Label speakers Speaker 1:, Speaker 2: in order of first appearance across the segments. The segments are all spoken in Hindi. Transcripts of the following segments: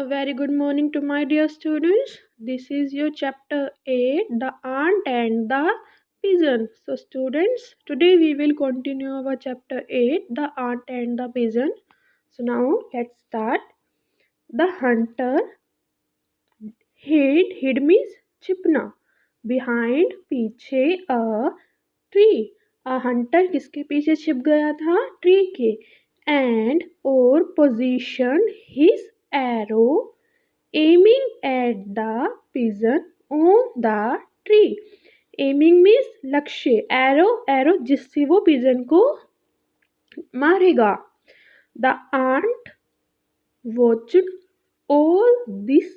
Speaker 1: very good morning to my dear students. This is your chapter 8, the ant and the pigeon. So students, today we will continue our chapter 8, the ant and the pigeon. So now let's start. The hunter hid means छिपना. Behind पीछे a tree. A hunter किसके पीछे छिप गया था? ट्री के. And or position his arrow aiming at the pigeon on the tree. Aiming means लक्ष्य. Arrow जिससे वो pigeon को मारेगा. The ant watched all this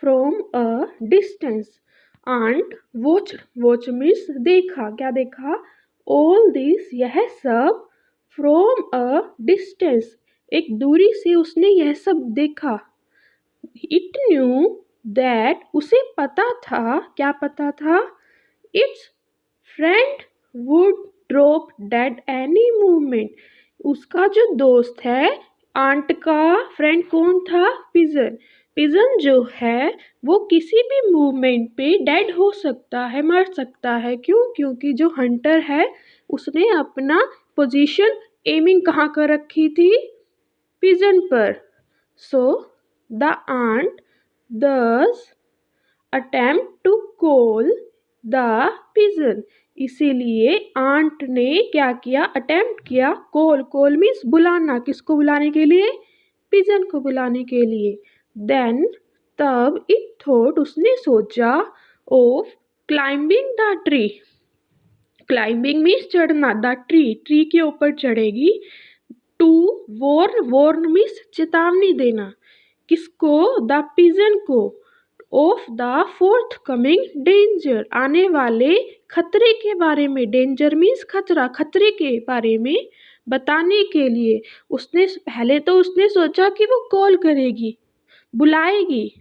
Speaker 1: from a distance. Ant watch means देखा. क्या देखा? All this यह सब from a distance एक दूरी से उसने यह सब देखा. It knew that उसे पता था. क्या पता था? Its friend would drop dead any moment. उसका जो दोस्त है, आंट का फ्रेंड कौन था? पिजन. पिजन जो है वो किसी भी मूवमेंट पे डेड हो सकता है, मर सकता है. क्यों? क्योंकि जो हंटर है उसने अपना पोजीशन एमिंग कहाँ कर रखी थी? पिजन पर. So the ant thus attempt to call the pigeon. इसीलिए आंट ने क्या किया? अटेम्प्ट किया. कॉल मीन्स बुलाना. किसको बुलाने के लिए? पिजन को बुलाने के लिए. देन तब इट थॉट उसने सोचा of climbing the tree. Climbing means चढ़ना. द ट्री के ऊपर चढ़ेगी. टू वॉर्न मीन्स चेतावनी देना. किसको? द पिजन को. Of the fourth coming danger आने वाले खतरे के बारे में. डेंजर मीन्स खतरा. खतरे के बारे में बताने के लिए उसने पहले तो उसने सोचा कि वो कॉल करेगी, बुलाएगी.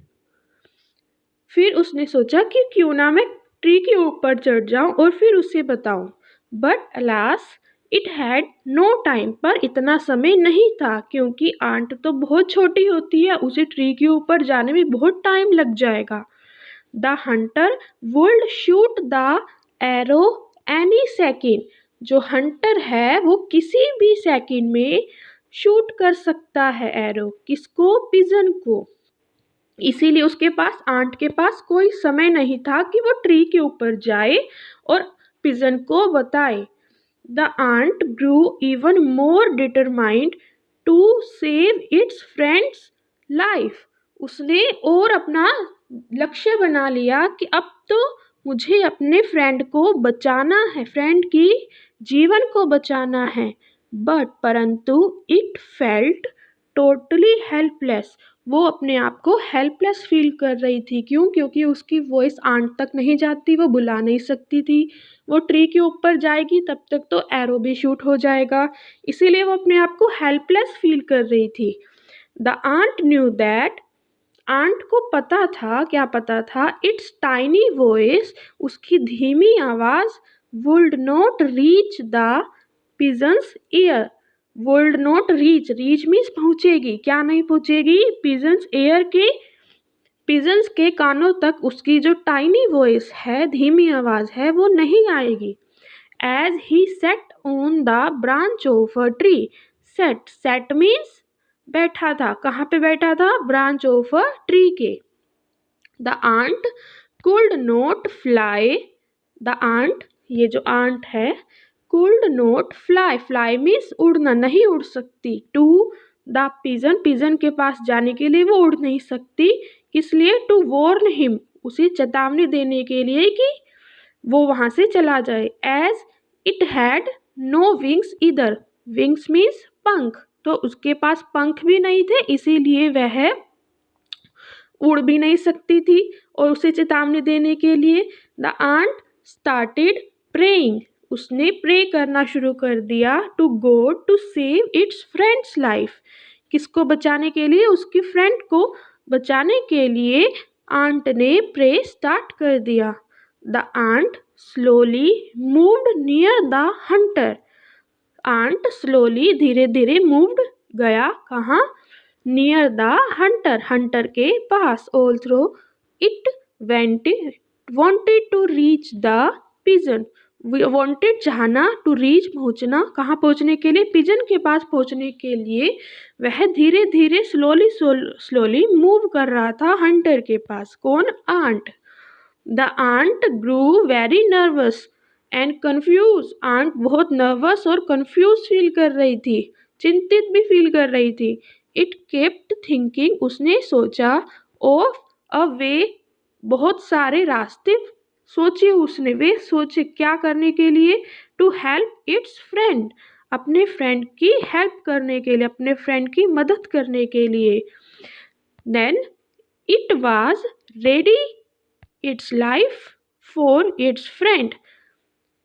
Speaker 1: फिर उसने सोचा कि क्यों ना मैं ट्री के ऊपर चढ़ जाऊं और फिर उसे बताऊं. But alas it had no time. पर इतना समय नहीं था क्योंकि आंट तो बहुत छोटी होती है. उसे ट्री के ऊपर जाने में बहुत टाइम लग जाएगा. The Hunter would shoot the arrow any second. जो हंटर है वो किसी भी सेकेंड में शूट कर सकता है एरो. किसको? पिजन को. इसीलिए उसके पास, आंट के पास कोई समय नहीं था कि वो ट्री के ऊपर जाए और पिजन को बताए. The ant grew even more determined to save its friend's life. उसने और अपना लक्ष्य बना लिया कि अब तो मुझे अपने फ्रेंड को बचाना है, फ्रेंड की जीवन को बचाना है. परंतु इट फेल्ट टोटली हेल्पलेस. वो अपने आप को हेल्पलेस फील कर रही थी. क्यों? क्योंकि उसकी वॉइस आंट तक नहीं जाती, वो बुला नहीं सकती थी. वो ट्री के ऊपर जाएगी तब तक तो एरो भी शूट हो जाएगा. इसीलिए वो अपने आप को हेल्पलेस फील कर रही थी. The ant knew that. Ant को पता था. क्या पता था? इट्स टाइनी वॉइस उसकी धीमी आवाज would not reach the pigeon's ear. Would not reach means पहुंचेगी. क्या नहीं पहुंचेगी? पिजन्स ईयर के, पिजन्स के कानों तक उसकी जो टाइनी वॉइस है, धीमी आवाज है, वो नहीं आएगी. As he sat on the branch of a tree. Sat means बैठा था. कहाँ पे बैठा था? ब्रांच ऑफ अ ट्री के. The ant could not fly. The ant, ये जो आंट है, कुड नॉट फ्लाई मीन्स उड़ना. नहीं उड़ सकती. टू द पिजन के पास जाने के लिए वो उड़ नहीं सकती. किस लिए? To warn him. उसे चेतावनी देने के लिए कि वो वहां से चला जाए. As it had no wings इधर. विंग्स मीन्स पंख. तो उसके पास पंख भी नहीं थे, इसीलिए वह उड़ भी नहीं सकती थी. और उसे चेतावनी देने के लिए द आंट स्टार्टेड प्रेइंग. उसने प्रे करना शुरू कर दिया. To God to save its friend's life. किसको बचाने के लिए? उसकी फ्रेंड को बचाने के लिए आंट ने प्रे स्टार्ट कर दिया. The ant slowly moved near the hunter. Ant slowly, धीरे धीरे, मूव्ड, गया. कहाँ? नियर द हंटर, हंटर के पास। Also it wanted to reach the pigeon, wanted चाहना, टू रीच पहुंचना, कहाँ पहुंचने के लिए, पिजन के पास पहुंचने के लिए वह धीरे धीरे स्लोली मूव कर रहा था हंटर के पास। कौन? Ant. The ant grew very nervous and confused, ant बहुत नर्वस और कंफ्यूज फील कर रही थी, चिंतित भी फील कर रही थी। इट केप्ट थिंकिंग, उसने सोचा, ऑफ अ वे, बहुत सारे रास्ते सोचे उसने, वे सोचे क्या करने के लिए, टू हेल्प इट्स फ्रेंड, अपने फ्रेंड की हेल्प करने के लिए, अपने फ्रेंड की मदद करने के लिए। Then it was ready its life for its friend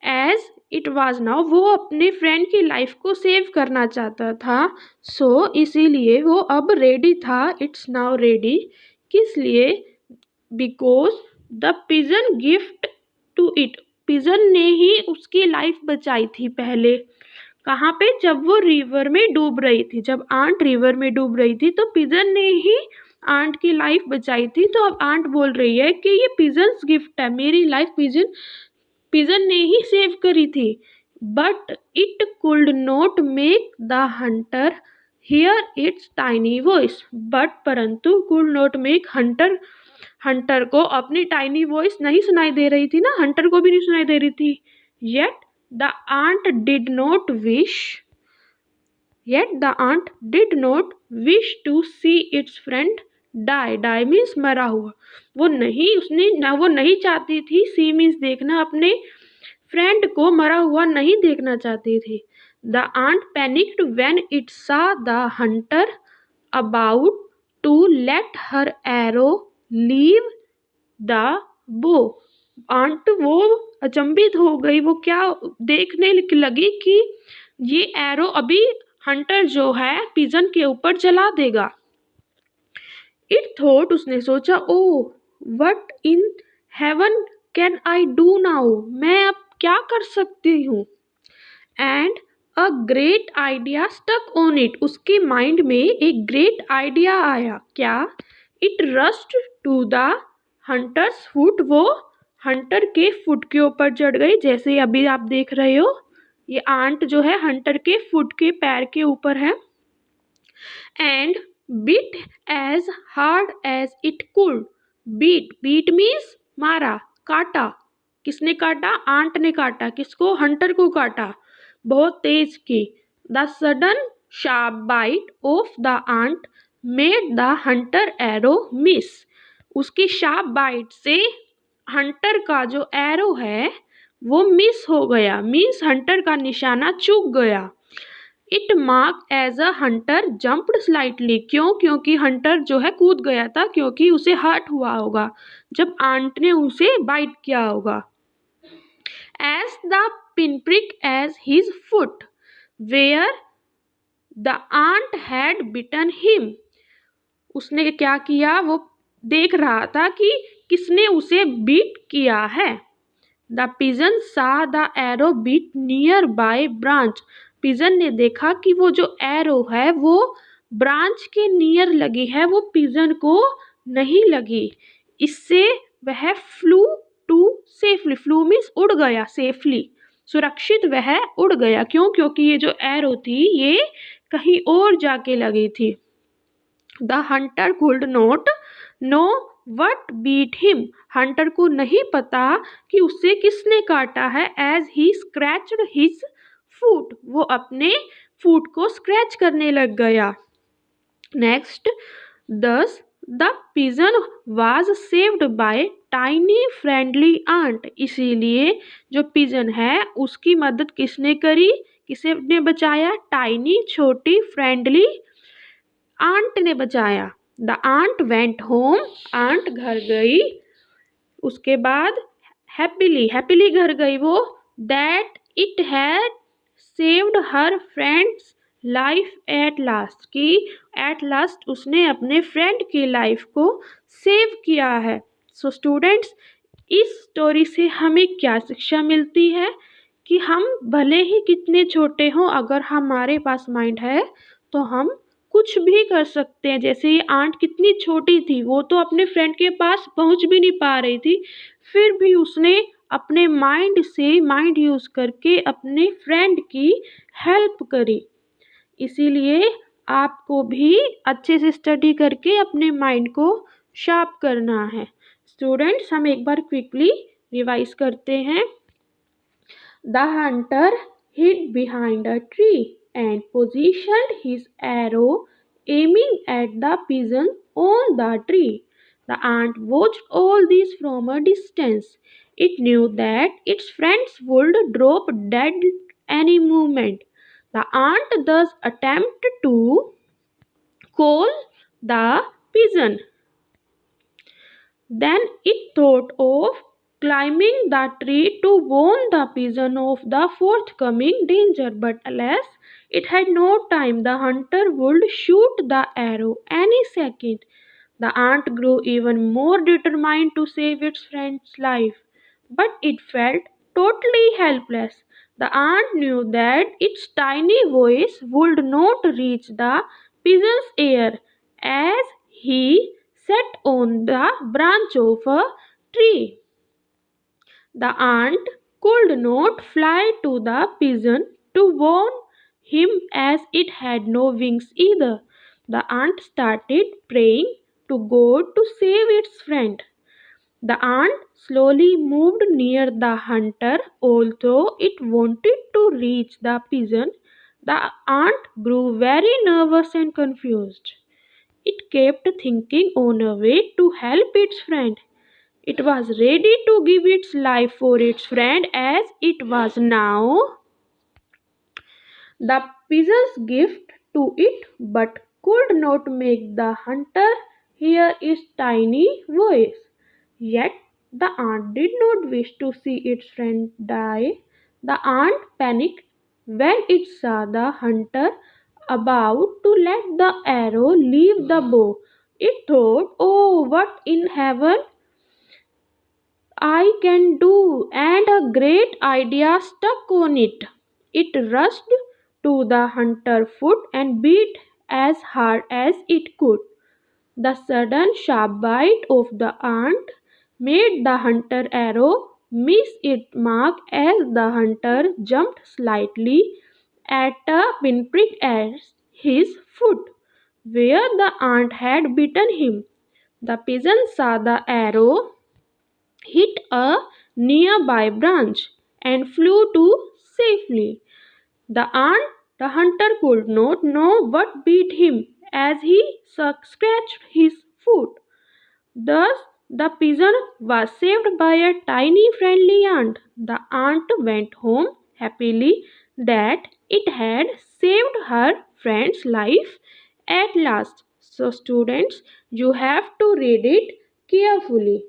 Speaker 1: as it was now, वो अपने फ्रेंड की लाइफ को सेव करना चाहता था। सो इसीलिए वो अब रेडी था, इट्स नाउ रेडी, किस लिए? Because the pigeon gift to it, pigeon ने ही उसकी लाइफ बचाई थी पहले। कहाँ पे? जब वो रिवर में डूब रही थी, जब आंट रिवर में डूब रही थी तो पिजन ने ही आंट की लाइफ बचाई थी। तो अब आंट बोल रही है कि ये पिजन्स गिफ्ट है, मेरी लाइफ पिजन ने ही सेव करी थी। But it could not make the Hunter here it's tiny voice, but परंतु कुड नॉट मेक, हंटर को अपनी टाइनी वॉइस नहीं सुनाई दे रही थी ना, हंटर को भी नहीं सुनाई दे रही थी। Yet the ant did not wish, Yet the aunt did not wish to see its friend die. Die means मरा हुआ। वो नहीं चाहती थी, see means देखना, अपने फ्रेंड को मरा हुआ नहीं देखना चाहती थी। The aunt panicked when it saw the hunter about to let her arrow leave the bow. Ant वो अचंभित हो गई, वो क्या देखने लगी कि ये एरो अभी हंटर जो है पिजन के ऊपर चला देगा। इट थॉट, उसने सोचा, oh what in heaven can I do now, मैं अब क्या कर सकती हूँ। And a great idea stuck on it, उसके माइंड में एक ग्रेट आइडिया आया। क्या? It rushed to the hunter's foot, वो हंटर के फुट के ऊपर चढ़ गई, जैसे अभी आप देख रहे हो ये आंट जो है हंटर के फुट के पैर के ऊपर है। And bit as hard as it could, bit means मारा, काटा, किसने काटा? आंट ने काटा, किसको? हंटर को काटा, बहुत तेज की। The sudden sharp bite of the ant made the hunter arrow miss, उसकी शार्प बाइट से हंटर का जो एरो है वो मिस हो गया, मीन्स हंटर का निशाना चूक गया। It mark as a hunter jumped slightly, क्यों? क्योंकि हंटर जो है कूद गया था, क्योंकि उसे हर्ट हुआ होगा जब आंट ने उसे बाइट किया होगा। As the pinprick as his foot where the ant had bitten him, उसने क्या किया? वो देख रहा था कि किसने उसे बीट किया है। The pigeon saw the arrow bit nearby branch, pigeon ने देखा कि वो जो एरो है वो ब्रांच के नियर लगी है, वो पिजन को नहीं लगी। इससे वह flew to safely, flew means उड़ गया, सेफली सुरक्षित वह उड़ गया। क्यों? क्योंकि ये जो एरो थी ये कहीं और जाके लगी थी। The hunter could not know what bit him, hunter को नहीं पता कि उसे किसने काटा है। As he scratched his foot, वो अपने फुट को स्क्रैच करने लग गया। Next, thus the pigeon was saved by tiny friendly ant, इसीलिए जो पिजन है उसकी मदद किसने करी? किसने बचाया? टाइनी, छोटी, फ्रेंडली आंट ने बचाया। The ant went home, ant घर गई, उसके बाद हैप्पीली घर गई वो। That it had saved her friend's life at last, कि एट लास्ट उसने अपने फ्रेंड की लाइफ को सेव किया है। सो स्टूडेंट्स, इस स्टोरी से हमें क्या शिक्षा मिलती है? कि हम भले ही कितने छोटे हों, अगर हमारे पास माइंड है तो हम कुछ भी कर सकते हैं। जैसे ये आंट कितनी छोटी थी, वो तो अपने फ्रेंड के पास पहुंच भी नहीं पा रही थी, फिर भी उसने अपने माइंड से माइंड यूज करके अपने फ्रेंड की हेल्प करी। इसीलिए आपको भी अच्छे से स्टडी करके अपने माइंड को शार्प करना है। स्टूडेंट्स, हम एक बार क्विकली रिवाइज करते हैं। The hunter hid behind a tree and positioned his arrow aiming at the pigeon on the tree. The ant watched all this from a distance. It knew that its friends would drop dead any moment. The ant thus attempted to call the pigeon. Then it thought of climbing the tree to warn the pigeon of the forthcoming danger, but alas, it had no time. The hunter would shoot the arrow any second. The ant grew even more determined to save its friend's life, but it felt totally helpless. The ant knew that its tiny voice would not reach the pigeon's ear as he sat on the branch of a tree. The ant could not fly to the pigeon to warn him as it had no wings either. The ant started praying to God to save its friend. The ant slowly moved near the hunter, although it wanted to reach the pigeon. The ant grew very nervous and confused. It kept thinking on a way to help its friend. It was ready to give its life for its friend as it was now the pigeon's gift to it, but could not make the hunter hear its tiny voice. Yet the ant did not wish to see its friend die. The ant panicked when it saw the hunter about to let the arrow leave the bow. It thought, "Oh, what in heaven I can do," and a great idea struck on it. It rushed to the hunter's foot and beat as hard as it could. The sudden sharp bite of the ant made the hunter arrow miss its mark as the hunter jumped slightly at a pinprick at his foot, where the ant had bitten him. The pigeon saw the arrow hit a nearby branch and flew to safely. The hunter could not know what beat him as he scratched his foot. Thus, the pigeon was saved by a tiny friendly ant. The ant went home happily that it had saved her friend's life at last. So, students, you have to read it carefully.